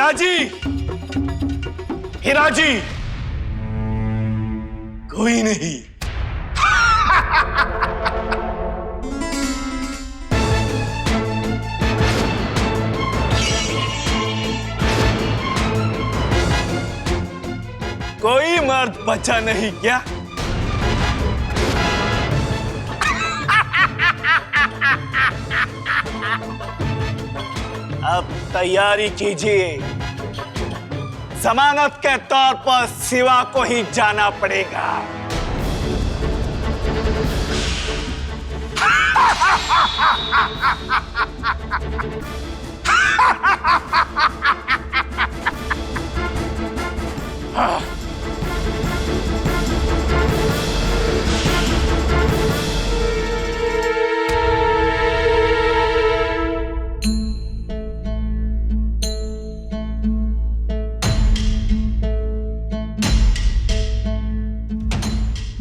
हिराजी, हिराजी, कोई नहीं। कोई मर्द बचा नहीं क्या? अब तैयारी कीजिए, जमानत के तौर पर शिवा को ही जाना पड़ेगा।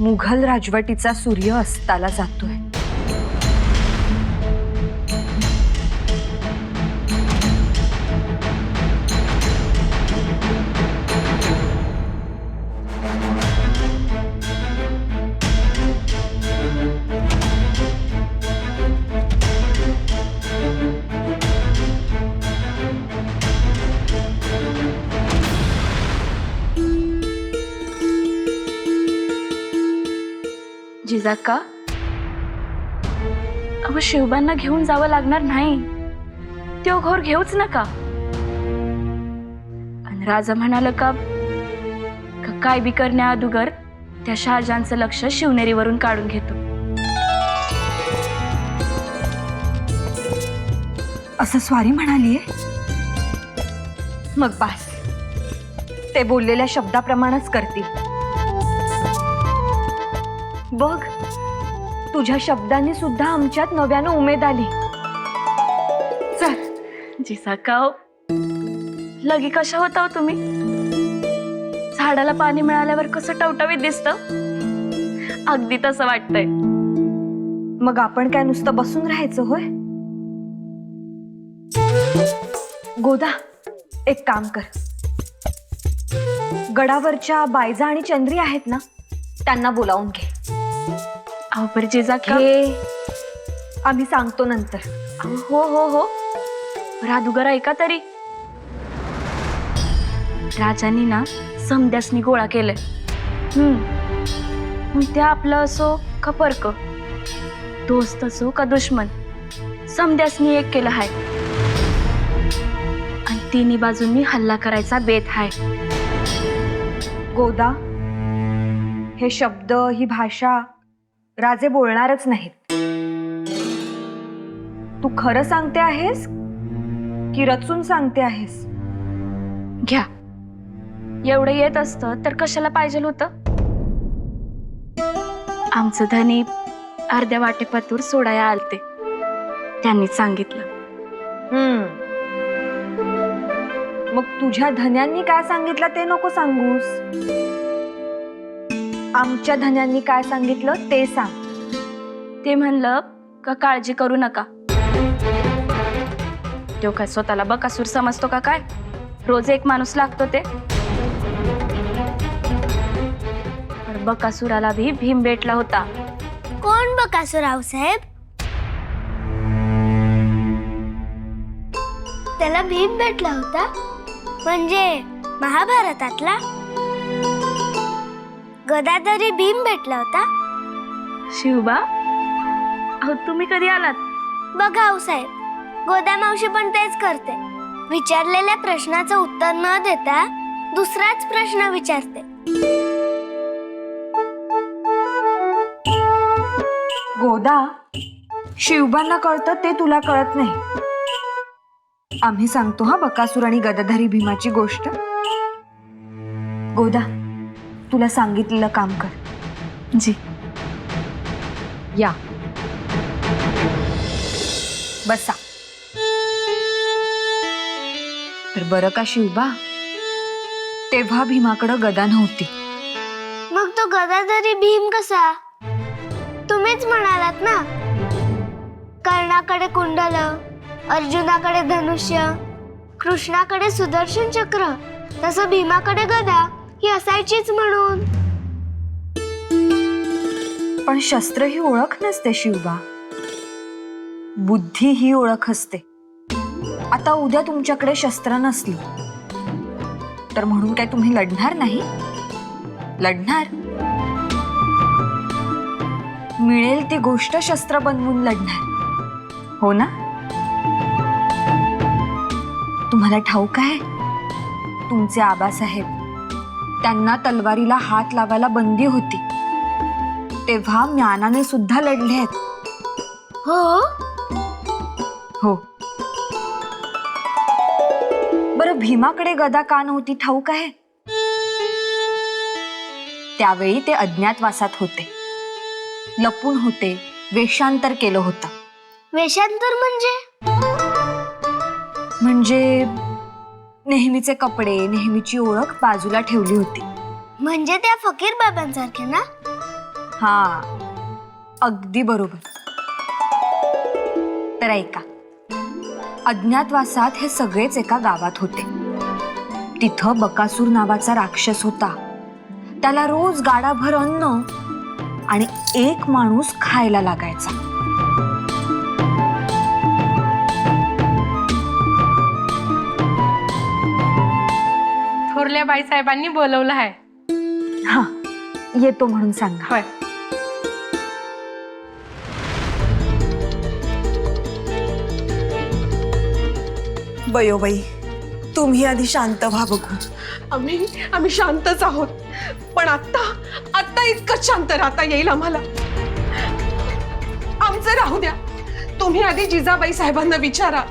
मुघल राजवटीचा सूर्य अस्ताला जातोय। जिजाका, अहो शिवबांना घेऊन जावं लागणार नाही, तो घोर घेऊच नका। आणि राजा म्हणाल का काय बी करण्या अगोदर त्या शहाजहानचं लक्ष शिवनेरीवरून काढून घेतो। असं स्वारी म्हणालीये? मग बास, ते बोललेल्या शब्दाप्रमाणेच करतील। बघ, तुझ्या शब्दांनी सुद्धा आमच्यात नव्यानं उमेद आली। चल जिजाका, लगी कशा होता हो तुम्ही? झाडाला पाणी मिळाल्यावर कसं टवटवीत दिसतं, अगदी तसं वाटतंय। मग आपण काय नुसतं बसून राहायचं होय? गोदा, एक काम कर, गडावरच्या बायजा आणि चंद्री आहेत ना, त्यांना बोलावून घे। अहो पर जिजाका, आम्ही सांगतो नंतर। हो हो हो, राधुगर ऐका तरी, राजांनी ना समद्यासनी गोळा केलंय। मग ते आपलं असो का परक, दोस्त असो का दुश्मन, समद्यासनी एक केलं हाय आणि तिन्ही बाजूंनी हल्ला करायचा बेत हाय। गोदा, हे शब्द, ही भाषा राजे बोलणारच नाहीत। तू खरं सांगते आहेस की रचून सांगते आहेस? घ्या, एवढं येत असतं तर कशाला पाहिजे होतं? आमचं धनी अर्ध्या वाटेपातूर सोडाया आलते, त्यांनीच सांगितलं। मग तुझ्या धन्यांनी काय सांगितलं ते नको सांगूस, आमच्या धन्यांनी काय सांगितलं ते सांग। ते म्हणलं का काळजी करू नका, तो काय स्वतःला बकासूर समजतो का काय? रोज एक माणूस लागतो ते। पण बकासुराला भी भीम भेटला होता। कोण बकासूर रावसाहेब? त्याला भीम भेटला होता म्हणजे महाभारतातला? गदाधरी भीम भेटला होता? शिवबा, अहो तुम्ही कधी आलात? बघा रावसाहेब, गोदा मावशी पण तेच करते, विचारलेल्या प्रश्नाचं उत्तर न देता दुसराच प्रश्न विचारते। गोदा, शिवबांना कळतं ते तुला कळत नाही। आम्ही सांगतो हा बकासूर आणि गदाधारी भीमाची गोष्ट। गोदा, तुला सांगितलेलं काम कर। जी। या, बसा। तर बरं का शिवबा, तेव्हा भीमाकडं गदा नव्हती। मग तो गदाधरी भीम कसा? तुम्हीच म्हणालात ना, कर्णाकडे कुंडल, अर्जुनाकडे धनुष्य, कृष्णाकडे सुदर्शन चक्र, तसं भीमाकडे गदा ही असायचीच म्हणून. पण शस्त्र ही ओळख नसते शिवबा, बुद्धी ही ओळख असते. आता उद्या तुमच्याकडे शस्त्र नसली तर म्हणून काय तुम्ही लढणार नाही? लढणार. मिळेल ती गोष्ट शस्त्र बनवून लढणार, हो ना? तुम्हाला ठाऊक आहे, तुमचे आबासाहेब, त्यांना तलवारीला हात लावायला बंदी होती, तेव्हा म्यानाने सुद्धा लढले आहेत. हो. हो. बरं, भीमाकडे गदा का नव्हती ठाऊक आहे? त्यावेळी ते अज्ञातवासात होते, लपून होते, वेषांतर केलं होतं. वेषांतर म्हणजे नेहमीचे कपडे, नेहमीची ओळख बाजूला ठेवली होती. म्हणजे त्या फकीर बाबांसारखे ना? हा, अगदी बरोबर. तर ऐका, अज्ञातवासात हे सगळेच एका गावात होते. तिथं बकासूर नावाचा राक्षस होता. त्याला रोज गाडाभर अन्न आणि एक माणूस खायला लागायचा. थोरल्या बाईसाहेबांनी बोलवलं आहे. हा, येतो म्हणून सांगा. होय. बयोबाई, तुम्ही आधी शांत व्हा बघू. आम्ही शांतच आहोत, पण आता इतकं शांत राहता येईल आम्हाला? आमचं राहू द्या, तुम्ही आधी जिजाबाई साहेबांना विचारा.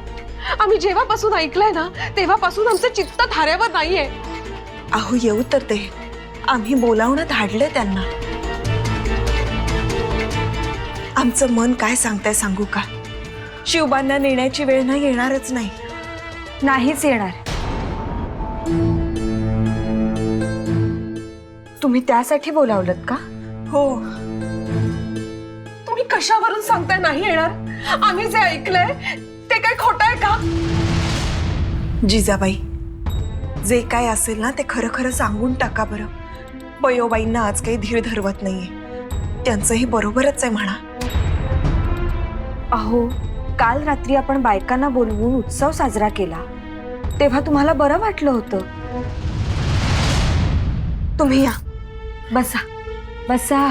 आम्ही जेव्हापासून ऐकलंय ना, तेव्हापासून आमचं चित्त थाऱ्यावर नाहीये. अहो, येऊ तर ते. आम्ही बोलावणं धाडलंय त्यांना. आमचं मन काय सांगताय सांगू का? शिवबांना नेण्याची वेळ ना येणारच नाही. नाहीच येणार. तुम्ही त्यासाठी बोलावलत का? हो. तुम्ही कशावरून सांगताय नाही येणार? आम्ही जे ऐकलंय ते काय खोटं आहे का? जिजाबाई, जे काय असेल ना ते खरं खरं सांगून टाका बरं. बयोबाईंना आज काही धीर धरवत नाहीये. त्यांचंही बरोबरच आहे म्हणा. अहो, काल रात्री आपण बायकांना बोलवून उत्सव साजरा केला, तेव्हा तुम्हाला बरं वाटलं होतं. तुम्ही या. बसा बसा.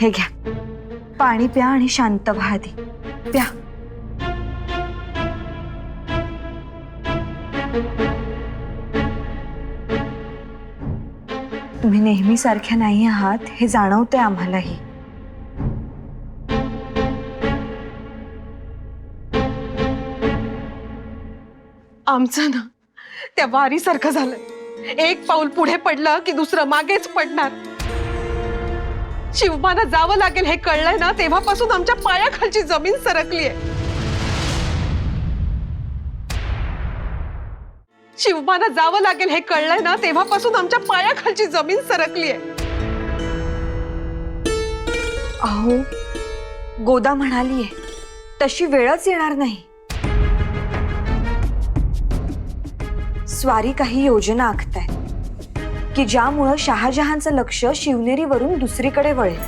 हे घ्या, पाणी प्या आणि शांत व्हा आधी. प्या. तुम्ही नेहमी सारख्या नाही आहात हे जाणवतंय आम्हालाही. आमचं ना त्या वारीसारखं झालंय. एक पाऊल पुढे पडलं की दुसरं मागेच पडणार. शिवबांना जावं लागेल हे कळलंय ना, तेव्हापासून आमच्या पायाखालची जमीन सरकलीये. शिवबांना जावं लागेल हे कळलंय ना, तेव्हापासून आमच्या पायाखालची जमीन सरकलीये. अहो, गोदा म्हणालीये तशी वेळच येणार नाही. स्वारी काही योजना आखताय की ज्यामुळं शहाजहानचं लक्ष शिवनेरीवरून दुसरीकडे वळेल.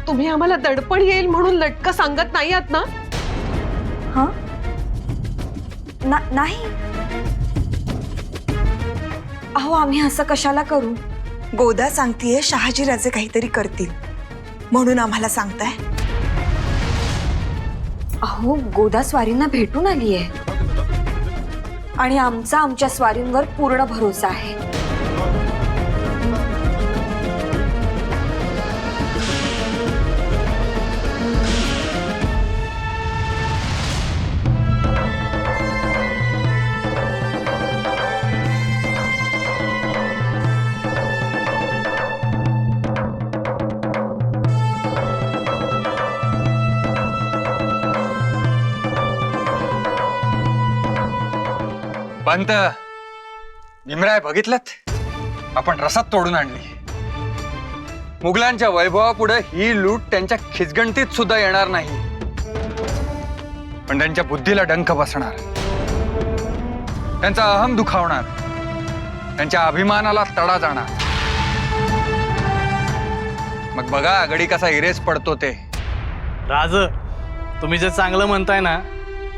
तुम्ही आम्हाला दडपण येईल म्हणून लटकं सांगत नाही आहात ना? हा? नाही. अहो, आम्ही असं कशाला करू? गोदा सांगतीये शहाजीराजे काहीतरी करतील म्हणून आम्हाला सांगताय. अहो, गोदा स्वारींना भेटून आलीये आणि आमचा आमच्या स्वारींवर पूर्ण भरोसा आहे. पंत, भीमराय बघितलत, आपण रसात तोडून आणली. मुघलांच्या वैभवापुढे ही लूट त्यांच्या खिचगणतीत सुद्धा येणार नाही, पण त्यांच्या बुद्धीला डंख बसणार, त्यांचा अहम दुखावणार, त्यांच्या अभिमानाला तडा जाणार. मग बघा आगडी कसा इरेस पडतो ते. राज, तुम्ही जे चांगलं म्हणताय ना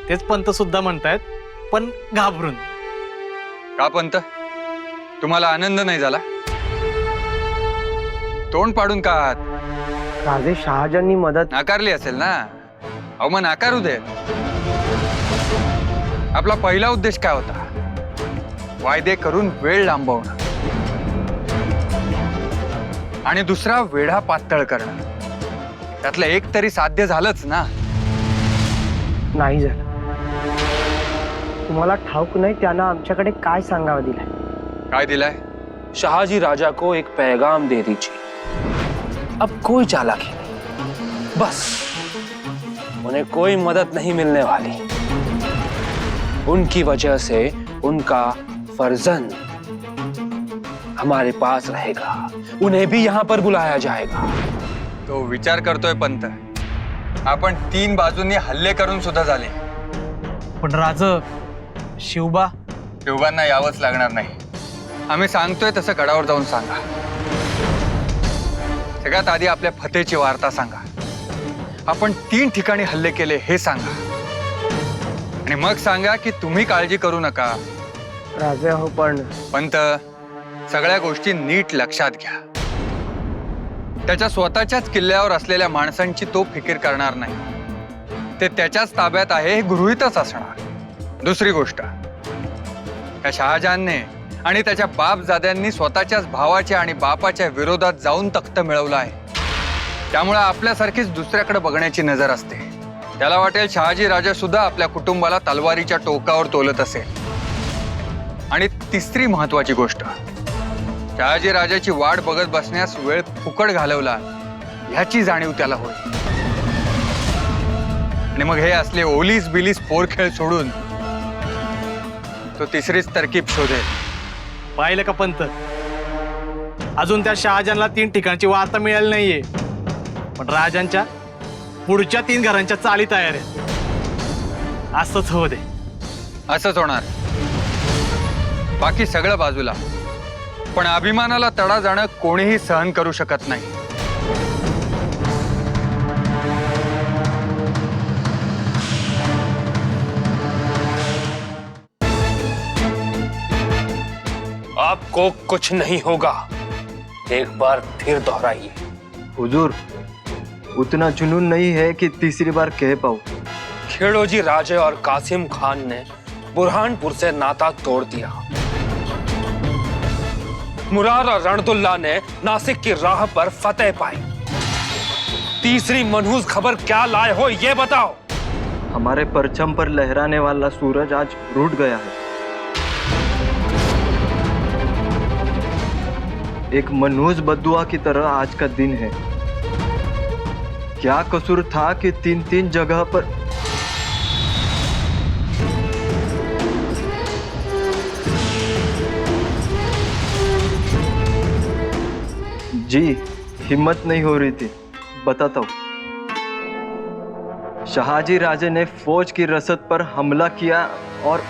तेच पंत सुद्धा म्हणतायत, पण घाबरून. का पंत, तुम्हाला आनंद नाही झाला? तोंड पाडून का आहात? राजे शहाजांनी मदत नाकारली असेल ना? अहो मग नाकारू दे. आपला पहिला उद्देश काय होता? वायदे करून वेळ लांबवणं, आणि दुसरा वेढा पातळ करणं. त्यातलं एक तरी साध्य झालंच ना? नाही झालं. तुम्हाला ठाऊक नाही त्यानं आमच्याकडे काय सांगावं दिलंय? काय दिलाय? शाहजी राजा को एक पैगाम दे दीजिए, अब कोई चालाकी नहीं, बस उन्हें कोई मदद नहीं मिलने वाली. उनकी वजह से उनका फर्जंद हमारे पास रहेगा, उन्हें भी यहाँ पर बुलाया जाएगा. तो विचार करतोय पंत. आपण 3 बाजूंनी हल्ले करून सुद्धा झाले, पण राज, शिवबांना यावंच लागणार नाही. आम्ही सांगतोय तसं गडावर जाऊन सांगा. सगळ्यात आधी आपल्या फतेची वार्ता सांगा. आपण 3 ठिकाणी हल्ले केले हे सांगा, आणि मग सांगा की तुम्ही काळजी करू नका. राजे हो, पण पंत, सगळ्या गोष्टी नीट लक्षात घ्या. त्याच्या स्वतःच्याच किल्ल्यावर असलेल्या माणसांची तो फिकीर करणार नाही. ते त्याच्याच ताब्यात आहे हे गृहीतच असणार. दुसरी गोष्ट, त्या शहाजहानने आणि त्याच्या बापजाद्यांनी स्वतःच्याच भावाच्या आणि बापाच्या विरोधात जाऊन तख्त मिळवला आहे. त्यामुळे आपल्यासारखीच दुसऱ्याकडे बघण्याची नजर असते. त्याला वाटेल शहाजी राजा सुद्धा आपल्या कुटुंबाला तलवारीच्या टोकावर तोलत असेल. आणि तिसरी महत्वाची गोष्ट, शहाजी राजाची वाट बघत बसण्यास वेळ फुकट घालवला ह्याची जाणीव त्याला होईल. आणि मग हे असले ओलीस बिलीस पोरखेळ सोडून तो तिसरीच तरकीब शोधेल. पाहिलं का पंत, अजून त्या शहाजहानला 3 ठिकाणची वार्ता मिळाली नाहीये, पण राजांच्या पुढच्या 3 घरांच्या चाली तयार आहेत. असंच होऊ दे. असंच होणार. बाकी सगळं बाजूला, पण अभिमानाला तडा जाणं कोणीही सहन करू शकत नाही. आपको कुछ नहीं होगा, एक बार फिर दोहराइए. हुजूर, उतना जुनून नहीं है कि तीसरी बार कह पाऊं. खेड़ोजी राजे और कासिम खान ने बुरहानपुर से नाता तोड़ दिया. मुरार और रणदुल्ला ने नासिक की राह पर फतेह पाई. तीसरी मनहूस खबर क्या लाए हो ये बताओ. हमारे परचम पर लहराने वाला सूरज आज रूठ गया है. एक मनहूस बद्दुआ की तरह आज का दिन है. क्या कसूर था कि 3-3 जगह पर जी हिम्मत नहीं हो रही थी. बताता हूँ. शहाजी राजे ने फौज की रसद पर हमला किया और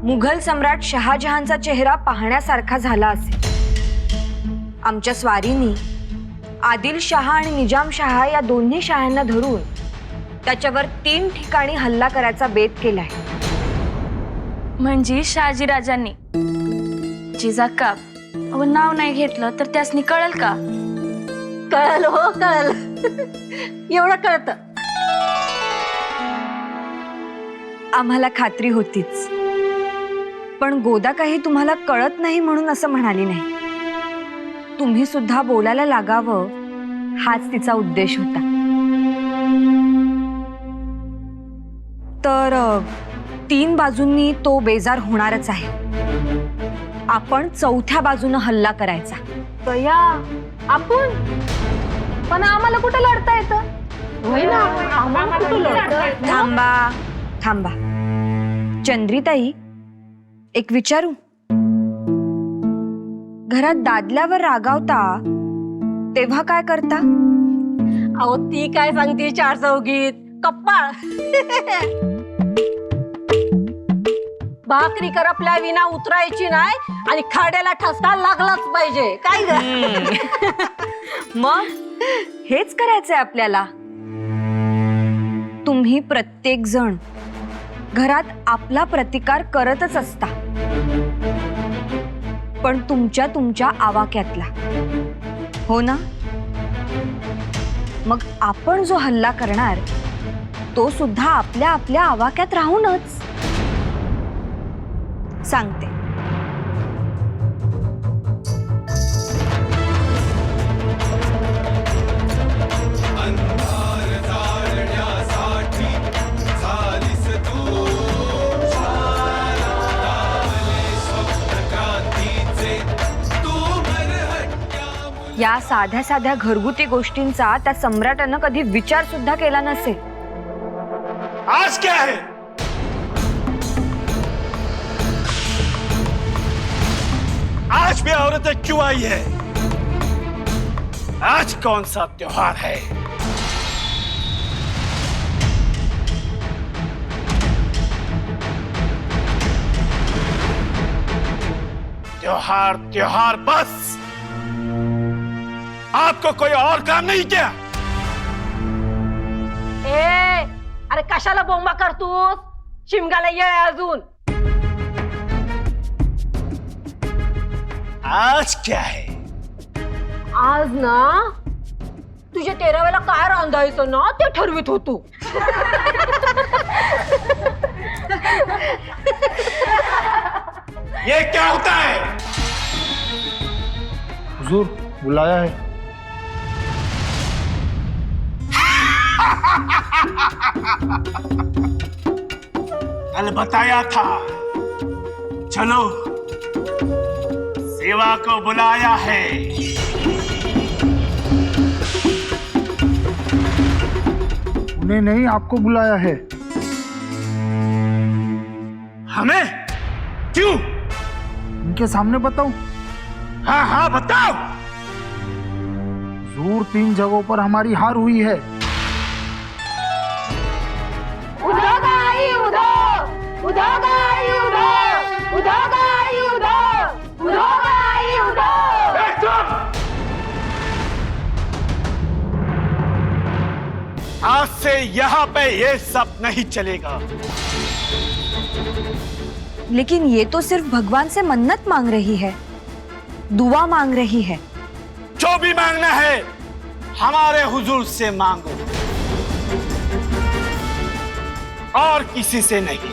मुघल सम्राट शहाजहानचा चेहरा पाहण्यासारखा झाला असेल. आमच्या स्वारीनी आदिल शहा आणि निजाम शहा या दोन्ही शहांना धरून त्याच्यावर 3 ठिकाणी हल्ला करायचा बेत केलाय. म्हणजे शहाजीराजांनी जिजाकाप अहो नाव नाही घेतलं तर त्यासनी कळल का? कळल हो कळल. एवढं कळत. आम्हाला खात्री होतीच, पण गोदा काही तुम्हाला कळत नाही म्हणून असं म्हणाली नाही. तुम्ही सुद्धा बोलायला लागावं हाच तिचा उद्देश होता. तर 3 बाजूंनी तो बेजार होणारच आहे. आपण 4थ्या बाजूनं हल्ला करायचा. दया आपण पण आम्हाला कुठं लढता येतं? होय ना, आम्हाला कुठं लढता येतं? थांबा थांबा, चंद्रीताई, एक विचारू? घरात दादल्यावर रागावता तेव्हा काय करता? अहो ती काय सांगते 4 चौघीत कप्पाळ. भाकरी करपल्या विना उतरायची नाही आणि खाड्याला ठसका लागलाच पाहिजे. काय ग? मग हेच करायचंय आपल्याला. तुम्ही प्रत्येक जण घरात आपला प्रतिकार करतच असता, पण तुमच्या आवाक्यातला, हो ना? मग आपण जो हल्ला करणार तो सुद्धा आपल्या आवाक्यात राहूनच. सांगते, या साध्या साध्या घरगुती गोष्टींचा त्या सम्राटानं कधी विचार सुद्धा केला नसेल. आज क्या है? आज भी औरतें क्यों आई है? आज कौन सा त्योहार है? त्योहार त्योहार बस। आपको कोई और काम नहीं क्या? ए अरे कशाला बोंबा करतोस? शिमगाला ये अजून. आज क्या है? आज ना तुझ्या 13व्याला काय रांधायचं ना ते ठरवित होतो. ये क्या होता है? हुजूर बुलाया है. कल बताया था, चलो सेवा को बुलाया है. उन्हें नहीं, आपको बुलाया है. हमें क्यों? इनके सामने बताऊं? हाँ हाँ बताओ. हुजूर 3 जगहों पर हमारी हार हुई है. उधो गाई उधो, उधो गाई उधो, उधो गाई उधो, उधो गाई उधो. आज से यहाँ पे ये सब नहीं चलेगा. लेकिन ये तो सिर्फ भगवान से मन्नत मांग रही है, दुआ मांग रही है. जो भी मांगना है हमारे हुजूर से मांगो, और किसी से नहीं.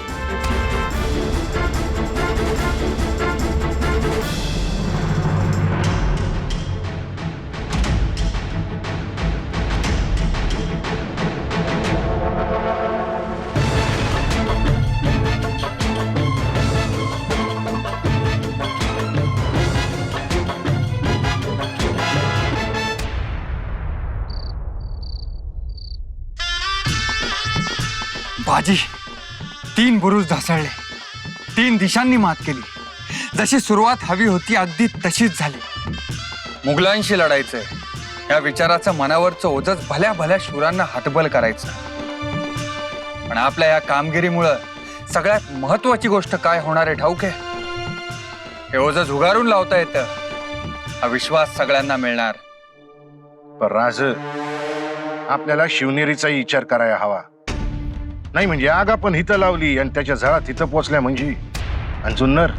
बाजी 3 बुरुज ढासळले, 3 दिशांनी मात केली. जशी सुरुवात हवी होती अगदी तशीच झाली. मुघलांशी लढायचंय या विचाराचं मनावरचं ओझच भल्या भल्या शूरांना हतबल करायचं. पण आपल्या या कामगिरीमुळं सगळ्यात महत्वाची गोष्ट काय होणार आहे ठाऊक आहे? हे ओझं झुगारून लावता येतं, हा विश्वास सगळ्यांना मिळणार. पण राज, आपल्याला शिवनेरीचा विचार करायला हवा. नाही म्हणजे आग आपण हिथं लावली आणि त्याच्या झाडात तिथं पोचल्या म्हणजे. आणि जुन्नर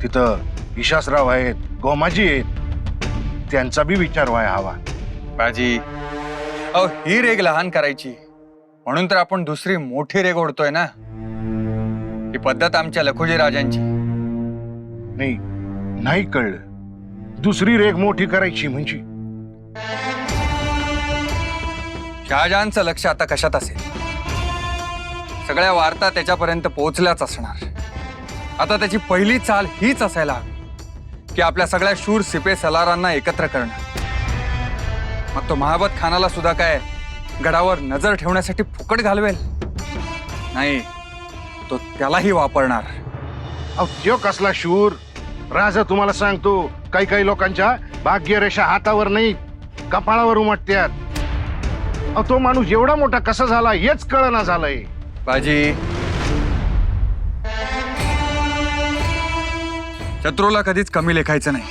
तिथं विशासराव आहेत, गोमाजी आहेत, त्यांचा बी विचार व्हायला हवा. बाजी अहो ही रेग लहान करायची म्हणून तर आपण दुसरी मोठी रेग ओढतोय ना. ही पद्धत आमच्या लखुजी राजांची. नाही नाही कळलं. दुसरी रेग मोठी करायची म्हणजे शहाजहानचं लक्ष आता कशात असेल? सगळ्या वार्ता त्याच्यापर्यंत पोहोचल्याच असणार. आता त्याची पहिली चाल हीच असायला हवी की आपल्या सगळ्या शूर सिपे सलारांना एकत्र करणं. मग तो महाबत खानाला सुद्धा काय गडावर नजर ठेवण्यासाठी फुकट घालवेल? नाही, तो त्यालाही वापरणार. अहो त्यो कसला शूर? राजा तुम्हाला सांगतो, काही काही लोकांच्या भाग्यरेषा हातावर नाही कपाळावर उमटत्यात. अहो तो माणूस एवढा मोठा कसा झाला हेच कळना झालंय. बाजी, शत्रूला कधीच कमी लेखायचं नाही.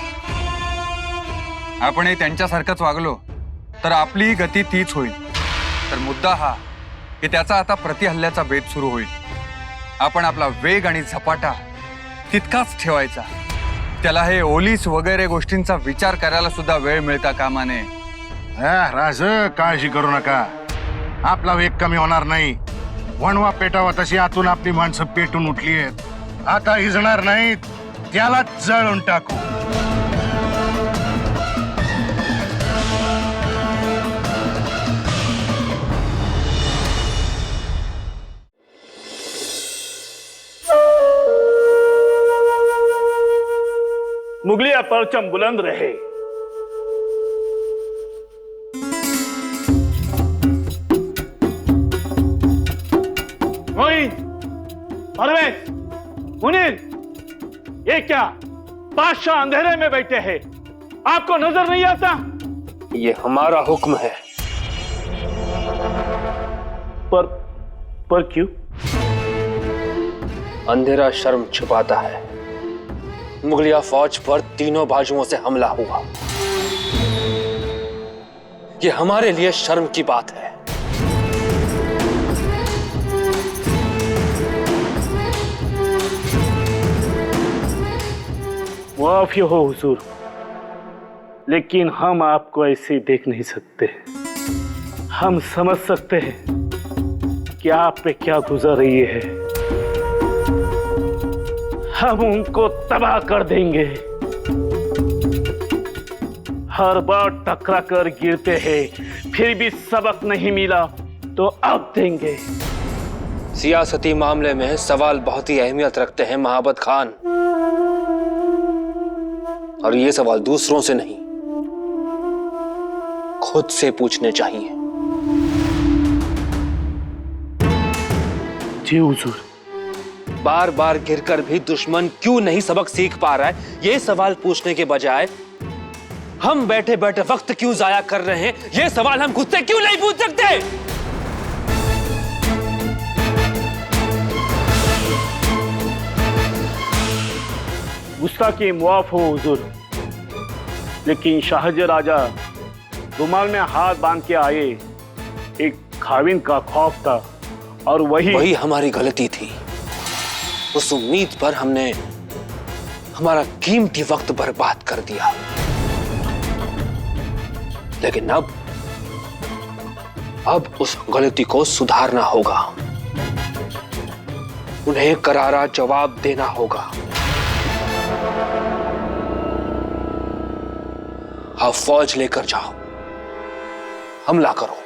आपणही त्यांच्यासारखंच वागलो तर आपली गती तीच होईल. तर मुद्दा हा की त्याचा आता प्रतिहल्ल्याचा बेत सुरू होईल. आपण आपला वेग आणि झपाटा तितकाच ठेवायचा. त्याला हे ओलीस वगैरे गोष्टींचा विचार करायला सुद्धा वेळ मिळता कामा नये. राज, काळजी करू नका, आपला वेग कमी होणार नाही. वणवा पेटावा तशी आतून आपली माणसं पेटून उठली आहेत. आता हिजणार नाहीत, त्याला जळून टाकू. मुगलिया परचम बुलंद रहे. मोइन, परवेज, मुनीर, ये क्या? बादशाह अंधेरे में बैठे हैं, आपको नजर नहीं आता? ये हमारा हुक्म है. पर क्यों? अंधेरा शर्म छुपाता है. मुगलिया फौज पर तीनों बाजुओं से हमला हुआ. ये हमारे लिए शर्म की बात है. माफी हो हुजूर, लेकिन हम आपको ऐसे देख नहीं सकते. हम समझ सकते हैं कि आप पे क्या गुजर रही है. हम उनको तबाह कर देंगे. हर बार टकरा कर गिरते हैं, फिर भी सबक नहीं मिला तो अब देंगे. सियासती मामले में सवाल बहुत ही अहमियत रखते हैं महाबत खान, और ये सवाल दूसरों से नहीं, खुद से पूछने चाहिए. जी हुजूर. बार बार गिरकर भी दुश्मन क्यों नहीं सबक सीख पा रहा है, ये सवाल पूछने के बजाय हम बैठे बैठे वक्त क्यों जाया कर रहे हैं, ये सवाल हम खुद से क्यों नहीं पूछ सकते? गुस्ताखी मुआफ हो हुजूर, लेकिन शाहजहां राजा रुमाल में हाथ बांध के आए. एक खाविन का खौफ था और वही हमारी गलती थी. उस उम्मीद पर हमने हमारा कीमती वक्त बर्बाद कर दिया. लेकिन अब उस गलती को सुधारना होगा. उन्हें करारा जवाब देना होगा. आप फौज लेकर जाओ, हमला करो.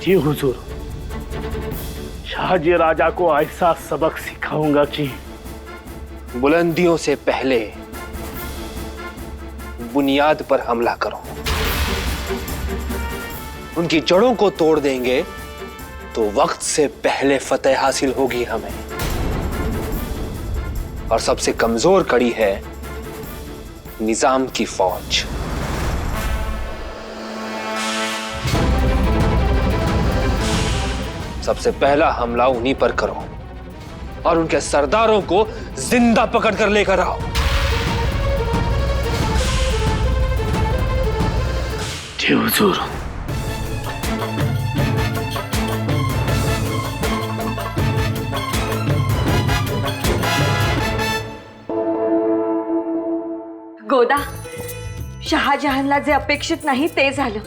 जी हुजूर, शाहजी राजा को ऐसा सबक सिखाऊंगा कि बुलंदियों से पहले बुनियाद पर हमला करो. उनकी जड़ों को तोड़ देंगे तो वक्त से पहले फतेह हासिल होगी हमें. और सबसे कमजोर कड़ी है निजाम की फौज. सबसे पहला हमला उन्हीं पर करो और उनके सरदारों को जिंदा पकड़कर लेकर आओ. जी हुजूर. गोदा, शहाजहानला जे अपेक्षित नाही ते झालं.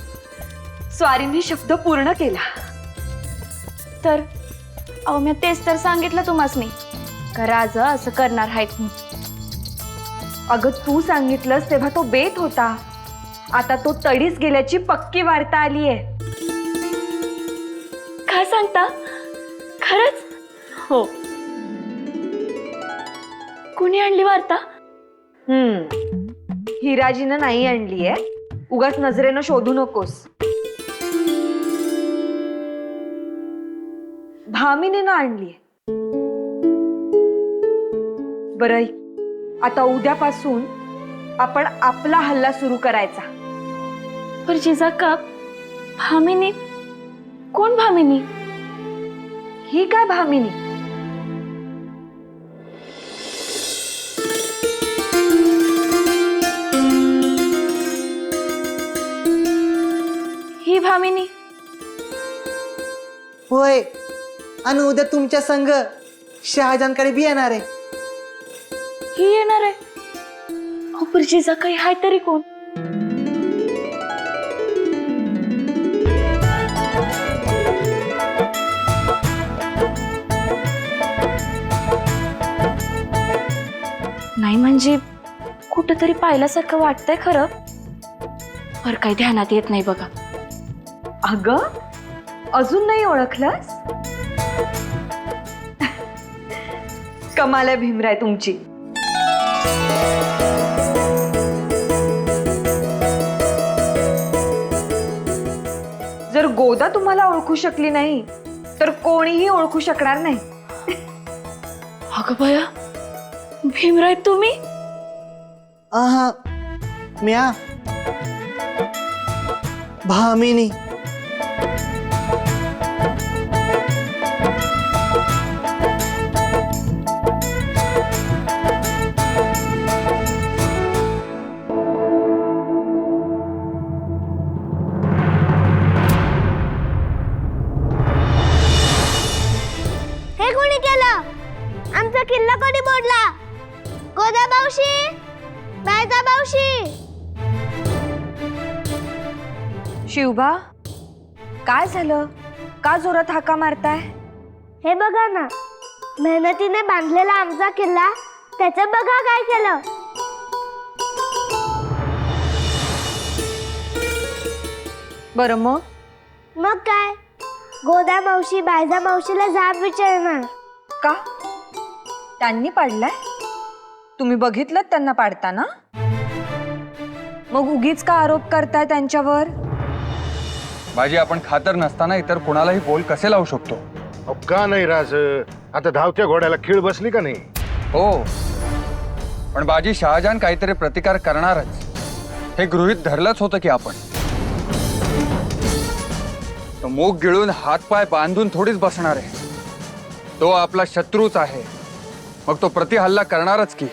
स्वारींनी शब्द पूर्ण केला. तर अहो मी तेच तर सांगितलं तुम्हासनी का राजा असं करणार आहेत म्हणून. अगं तू सांगितलंस तेव्हा तो बेत होता, आता तो तडीच गेल्याची पक्की वार्ता आली आहे. काय सांगता खरंच? हो. कुणी आणली वार्ता? हिराजीनं नाही आणलीये, उगाच नजरेनं शोधू नकोस. भामिनीनं आणलीये. बरं, आता उद्यापासून आपण आपला हल्ला सुरू करायचा. पर जिजाका भामिनी कोण? भामिनी ही काय भामिनी? ही भामिनी होय, आणि उद्या तुमच्या संघ शहाजहानकडे बी येणार आहे. ही येणार आहे? अहो पर जिजाका ही हाय तरी कोण? नाही म्हणजे कुठंतरी पाहिल्यासारखं वाटतंय खरं, पर काही ध्यानात येत नाही बघा. अगं अजून नाही ओळखलंस? कमाल आहे भीमराय तुमची. जर गोदा तुम्हाला ओळखू शकली नाही तर कोणीही ओळखू शकणार नाही. अगं बया, भीमराय तुम्ही? आहा, म्या भामिनी. हे कोणी केलं? आमचा किल्ला कोणी मोडला? गोदा मावशी, बायजा मावशी. शिवबा, काय झालं? का जोरात हाका मारताय? हे बघा ना, मेहनतीने बांधलेला आमचा किल्ला, त्याचं बघा काय केलं. बरं मग? मग काय, गोदा मावशी बायजा मावशीला जाब विचारणार. का? त्यांनी पाडलाय? तुम्ही बघितलं त्यांना पाडताना? मग उगीच का आरोप करताय त्यांच्यावर? बाजी, आपण खातर नसताना इतर कोणालाही बोल कसे लावू शकतो? अहो, का नाही राज? आता धावत्या घोड्याला खीळ बसली का नाही? हो, पण बाजी शहाजहान काहीतरी प्रतिकार करणारच हे गृहीत धरलंच होतं की आपण. तो मूग गिळून हातपाय बांधून थोडीच बसणार आहे. तो आपला शत्रूच आहे, मग तो प्रतिहल्ला करणारच की.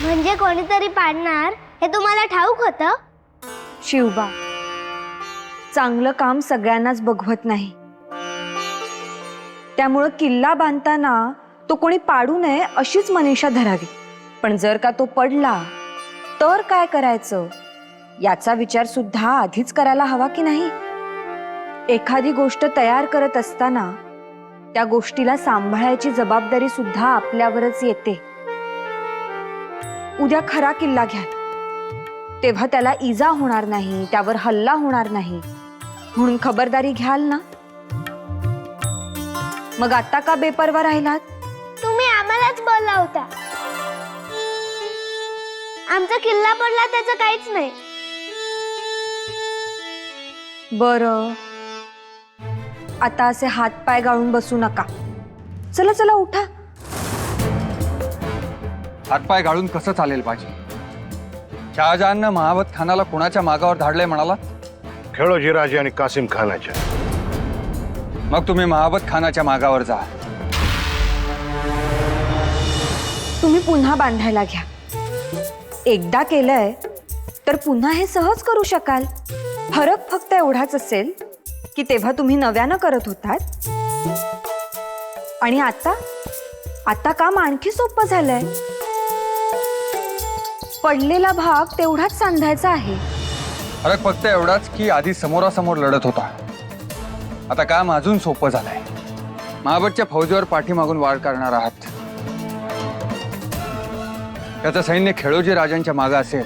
म्हणजे कोणीतरी पाडणार हे तुम्हाला ठाऊक होतं? शिवबा, चांगलं काम सगळ्यांनाच बघवत नाही. त्यामुळं किल्ला बांधताना तो कोणी पाडू नये अशीच मनीषा धरावी. पण जर का तो पडला तर काय करायचं याचा विचार सुद्धा आधीच करायला हवा की नाही? एखादी गोष्ट तयार करत असताना त्या गोष्टीला सांभाळायची जबाबदारी सुद्धा आपल्यावरच येते. उद्या खरा किल्ला घ्या, तेव्हा त्याला इजा होणार नाही, त्यावर हल्ला होणार नाही म्हणून खबरदारी घ्याल ना. मग आता का बेपरवा राहिलात? तुम्ही आम्हालाच बोलला होता. आमचा किल्ला पडला त्याचं काहीच नाही. बरं, आता असे हातपाय गाळून बसू नका. चला चला उठा. हातपाय गाळून कसं चालेल बाजी? शहाजहाननं महाबत खानाला कुणाच्या मागावर धाडलंय म्हणाला? खेळोजीराजे आणि कासिम खानाच्या. मग तुम्ही महाबत खानाच्या मागावर जा. तुम्ही पुन्हा बांधायला घ्या. एकदा केलंय तर पुन्हा हे सहज करू शकाल. फरक फक्त एवढाच असेल की तेव्हा तुम्ही नव्यानं करत होतात आणि आता काम आणखी सोपं झालंय. पडलेला भाग तेवढाच सांधायचा आहे. फरक फक्त एवढाच की आधी समोरासमोर लढत होता, आता काम अजून सोपं झालंय. महाबतच्या फौजेवर पाठीमागून वार करणार आहात. त्याचं सैन्य खेळोजी राजांच्या मागं असेल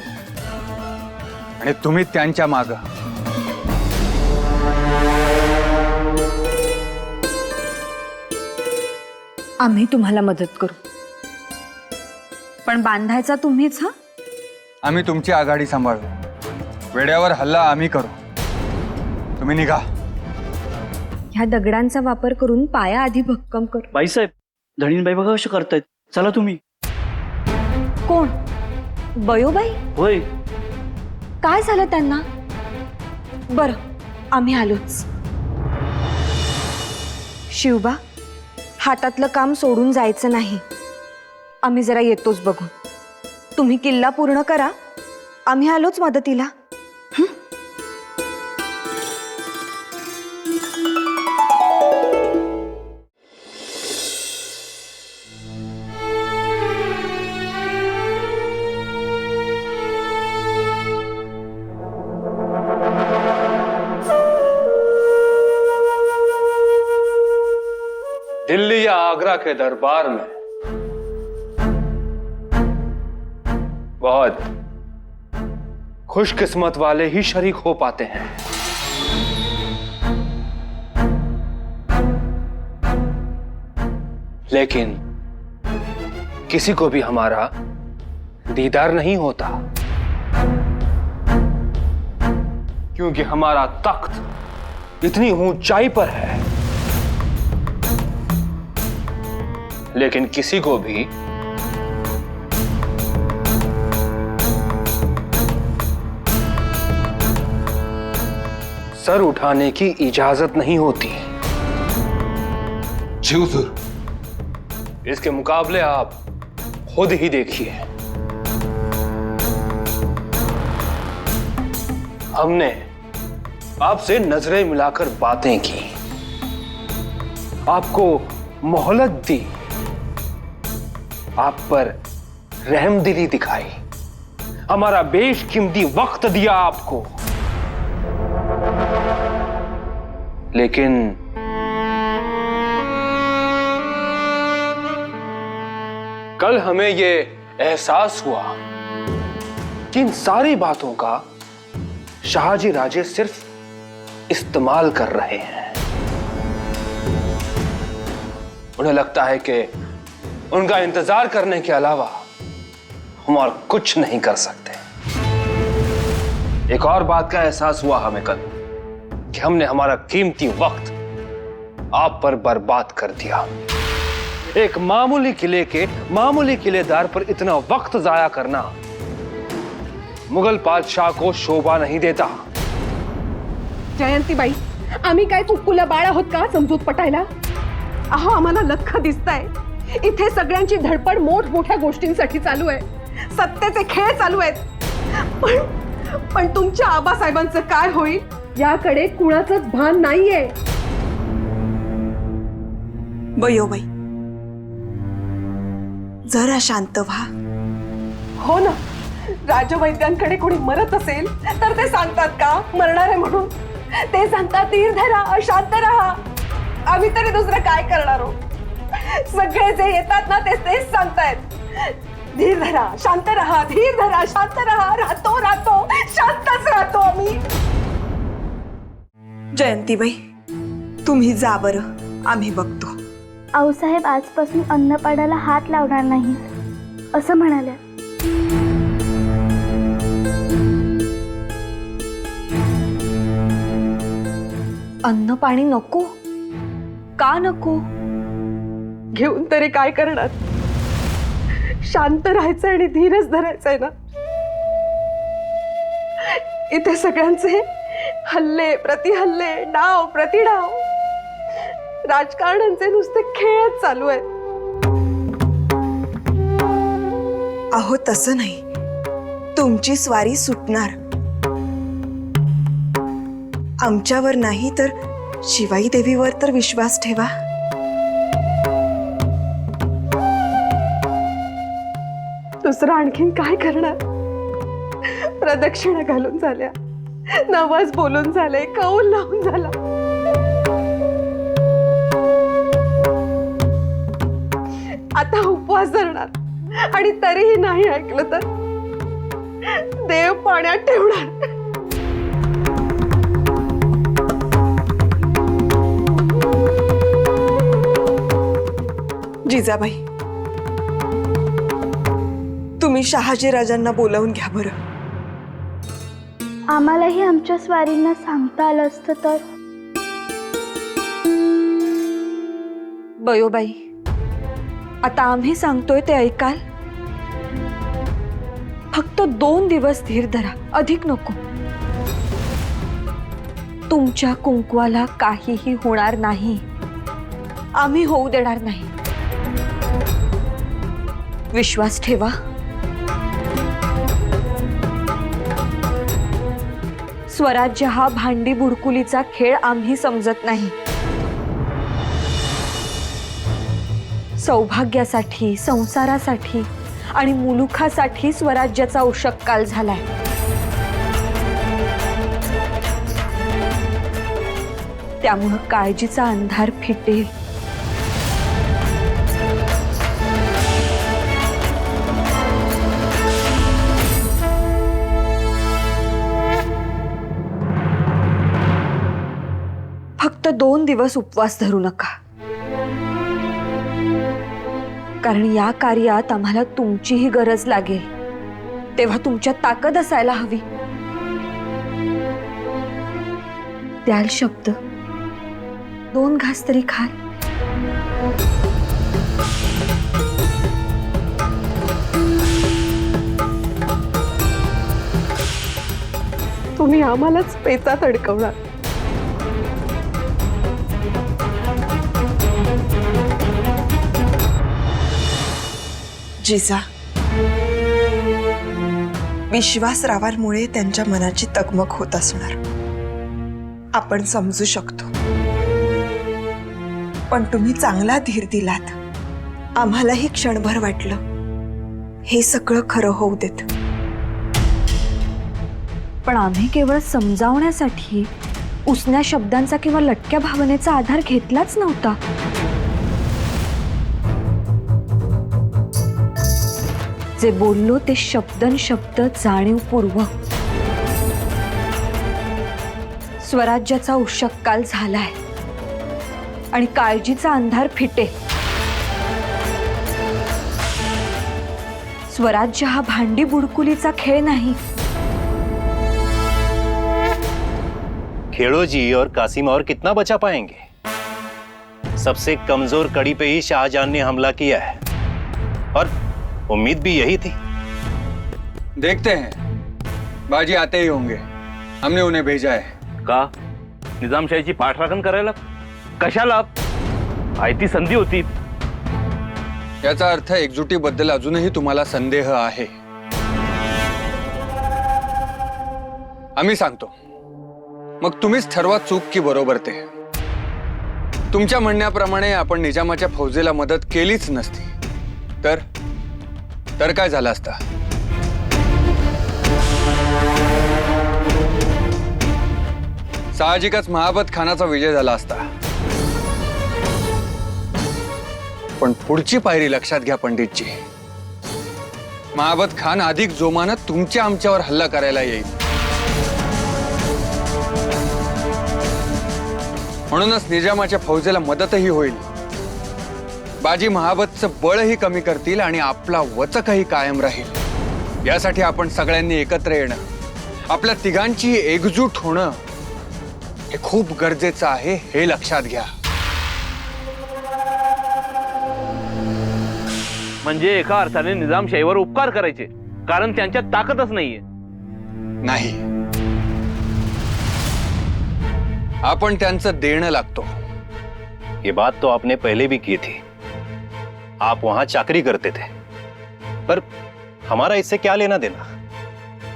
आणि तुम्ही त्यांच्या मागं. आम्ही तुम्हाला मदत करू, पण बांधायचा तुम्हीच. हा, आम्ही तुमची आघाडी सांभाळू. वेड्यावर हल्ला आम्ही करू. तुम्ही निघा. ह्या दगडांचा वापर करून पाया आधी भक्कम करू. बाईसाहेब, धनीनबाई बघा कशा करतायत. चला तुम्ही. कोण? बयोबाई? होय. काय झालं त्यांना? बरं, आम्ही आलोच. शिवबा, हातातलं काम सोडून जायचं नाही. आम्ही जरा येतोच बघून. तुम्ही किल्ला पूर्ण करा, आम्ही आलोच मदतीला. दिल्ली या आगरा के दरबार में बहुत खुशकिस्मत वाले ही शरीक हो पाते हैं. लेकिन किसी को भी हमारा दीदार नहीं होता, क्योंकि हमारा तख्त इतनी ऊंचाई पर है. लेकिन किसी को भी सर उठाने की इजाजत नहीं होती. जी हुजूर. इसके मुकाबले आप खुद ही देखिए. हमने आपसे नजरें मिलाकर बातें की, आपको मोहलत दी, आप पर रहमदिली दिखाई, हमारा बेशकीमती वक्त दिया आपको. लेकिन कल हमें ये एहसास हुआ कि इन सारी बातों का शाहजी राजे सिर्फ इस्तेमाल कर रहे हैं. उन्हें लगता है कि उनका इंतजार करने के अलावा हम और कुछ नहीं कर सकते. एक और बात का एहसास हुआ हमें कल कि हमने हमारा कीमती वक्त आप पर बर्बाद कर दिया. एक मामूली किले के मामूली किलेदार पर इतना वक्त जाया करना मुगल बादशाह को शोभा नहीं देता. जयंतीबाई, आम्ही काय चुकूला बाळ आहोत का समजूत पटायला? अहो, आम्हाला लख्ख दिसतंय. इथे सगळ्यांची धडपड मोठमोठ्या गोष्टींसाठी चालू आहे. सत्तेचे खेळ चालू आहेत. पण तुमच्या आबासाहेबांचं काय होईल याकडे कुणाचंच भान नाहीये. बयोबाई, जरा शांत व्हा. हो ना, राजवैद्यांकडे कोणी मरत असेल तर ते सांगतात का मरणार आहे म्हणून? ते सांगतात धीर धरा, शांत राहा. आम्ही तरी दुसरं काय करणार हो? सगळे जे येतात ना तेच सांगतायत. धीर धरा, शांत राहा, धीर धरा, शांत राहा. राहतो शांतच राहतो आम्ही. जयंतीबाई, तुम्ही जा बरं, आम्ही बघतो. आऊसाहेब आजपासून अन्नपाडाला हात लावणार नाही असं म्हणाले. अन्न पाणी नको? का नको? घेऊन तरी काय करणार? शांत राहायचं आणि धीरच धरायचंय ना. इथे सगळ्यांचे हल्ले प्रतिहल्ले, डाव प्रतिडाव, राजकारणांचे नुसते खेळच चालू आहेत. अहो, तसं नाही. तुमची स्वारी सुटणार. आमच्यावर नाही तर शिवाई देवीवर तर विश्वास ठेवा. दुसरं आणखीन काय करणार? प्रदक्षिणा घालून झाल्या, नवस बोलून झाले, कौल लावून झाला. आता उपवास धरणार आणि तरीही नाही ऐकलं तर देव पाण्यात ठेवणार. जिजाबाई, तुम्ही शहाजी राजांना बोलावून घ्या बरं. आम्हालाही आमच्या स्वारींना सांगता आलं असतं तर. बयोबाई, आता आम्ही सांगतोय ते ऐकाल? फक्त 2 दिवस धीर धरा, अधिक नको. तुमच्या कुंकवाला काहीही होणार नाही, आम्ही होऊ देणार नाही. विश्वास ठेवा. स्वराज्य हा भांडी बुडकुलीचा खेळ आम्ही समजत नाही. सौभाग्यासाठी, संसारासाठी आणि मुलुखासाठी स्वराज्याचा उषक काल झालाय. त्यामुळं काळजीचा अंधार फिटेल. फक्त 2 दिवस उपवास धरू नका, कारण या कार्यात आम्हाला तुमचीही गरज लागेल. तेव्हा तुमच्यात ताकद असायला हवी. द्याल शब्द? 2 घास तरी खाल? तुम्ही आम्हालाच पेचात अडकवणार. जिजा, विश्वासरावांमुळे त्यांच्या मनाची तगमग होत असणार, आपण समजू शकतो. पण तुम्ही चांगला धीर दिलात. आम्हालाही क्षणभर वाटलं हे सगळं खरं होऊ देत. पण आम्ही केवळ समजावण्यासाठी उसन्या शब्दांचा किंवा लटक्या भावनेचा आधार घेतलाच नव्हता. जे बोललो ते शब्दन-शब्द जाणीवपूर्वक. स्वराज्याचा उषक काल झालाय आणि काळजीचा अंधार फिटे. स्वराज्य हा भांडी बुडकुलीचा खेळ नाही. खेड़ो जी और कासिम और कितना बचा पाएंगे? सबसे कमजोर कड़ी पे ही शाहजहां ने हमला किया है और उम्मीद भी यही थी. देखते हैं, बाजी आते ही होंगे. हमने उन्हें भेजा है. का निजामशाहीची पाठराखण करायला? कशाला? आयती संधी होती. याचा अर्थ एकजुटीबद्दल अजूनही तुम्हाला संदेह आहे. आम्ही सांगतो, मग तुम्हीच ठरवा चूक की बरोबर ते. तुमच्या म्हणण्याप्रमाणे आपण निजामाच्या फौजेला मदत केलीच नसती तर काय झालं असतं? साहजिकच महाबत खानाचा विजय झाला असता. पण पुढची पायरी लक्षात घ्या पंडितजी. महाबत खान अधिक जोमानं तुमच्या आमच्यावर हल्ला करायला येईल. म्हणूनच निजामाच्या फौजेला मदतही होईल. बाजी महाबतचं बळही कमी करतील आणि आपला वचकही कायम राहील. यासाठी आपण सगळ्यांनी एकत्र येणं, आपल्या तिघांची एकजूट होणं हे खूप गरजेचं आहे, हे लक्षात घ्या. म्हणजे एका अर्थाने निजामशाहीवर उपकार करायचे, कारण त्यांच्यात ताकदच नाहीये. नाही, आपण त्यांचं देणं लागतो. ये बात तो आपने पहले भी की थी. आप वहां चाकरी करते थे, पर हमारा इससे क्या लेना देना?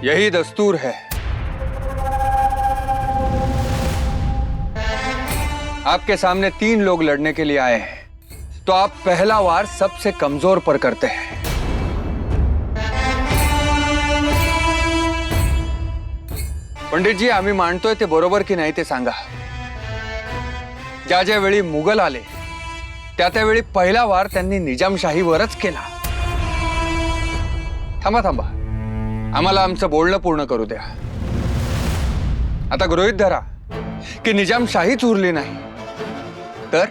यही दस्तूर है. आपके सामने 3 लोग लड़ने के लिए आए हैं, तो आप पहला वार सबसे कमजोर पर करते हैं. पंडित जी, आम्ही मानतोय ते बरोबर की नाही ते सांगा. ज्या ज्या वेळी मुघल आले त्यावेळी पहिला वार त्यांनी निजामशाहीवरच केला. थांबा थांबा, आम्हाला आमचं बोलणं पूर्ण करू द्या. आता गृहीत धरा की निजामशाहीच उरली नाही तर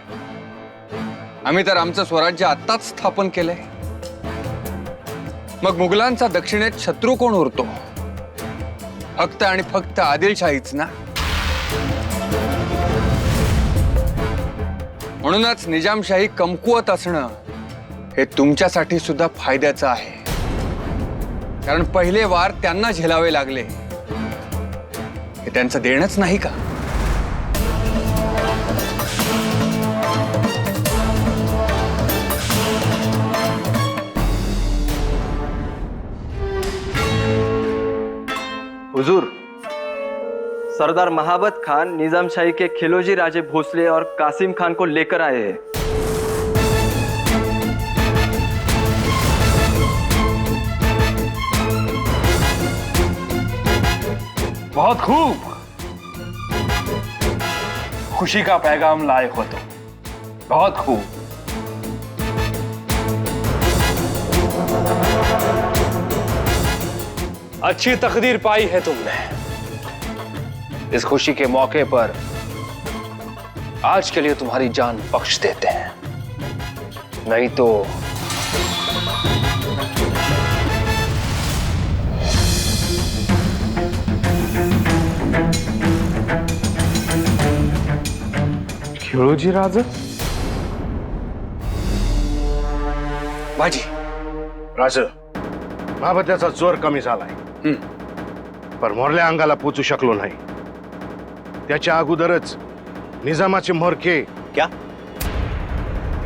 आम्ही तर आमचं स्वराज्य आत्ताच स्थापन केलंय. मग मुघलांचा दक्षिणेत शत्रू कोण उरतो? फक्त आणि फक्त आदिलशाहीच ना. म्हणूनच निजामशाही कमकुवत असणं हे तुमच्यासाठी सुद्धा फायद्याचं आहे. कारण पहिले वार त्यांना झेलावे लागले हे त्यांचं देणंच नाही का? हुजूर, सरदार महाबत खान निजामशाही के खिलौजी राजे भोसले और कासिम खान को लेकर आए हैं. बहुत खूब, खुशी का पैगाम लाए हो तुम. बहुत खूब. अच्छी तकदीर पाई है तुमने. इस खुशी के मौके पर आज के लिए तुम्हारी जान बख्श देते हैं, नहीं तो खिळोजी राज, बाजी राज, महाबत्याचा जोर कमी झालाय. पण मोरल्या अंगाला पोचू शकलो नाही. त्याच्या अगोदरच निजामाचे मोरके. क्या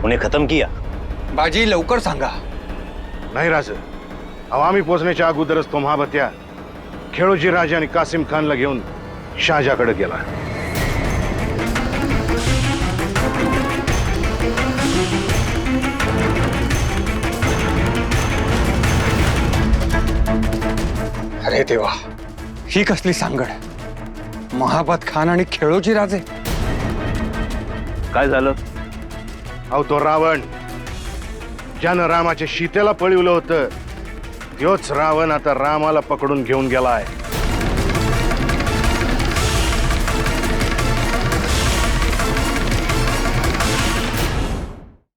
उन्हें खत्म किया? बाजी लवकर सांगा. नाही राज, अहो आम्ही पोचण्याच्या अगोदरच तो महाबत्या खिळोजी राजे आणि कासिम खानला घेऊन शहाजाकडे गेला. अरे देवा, ही कसली सांगड. महाबत खान आणि खिळोजी राजे. काय झालं? अहो तो रावण ज्यानं रामाच्या सीतेला पळवलं होतं, तोच रावण आता रामाला पकडून घेऊन गेलाय.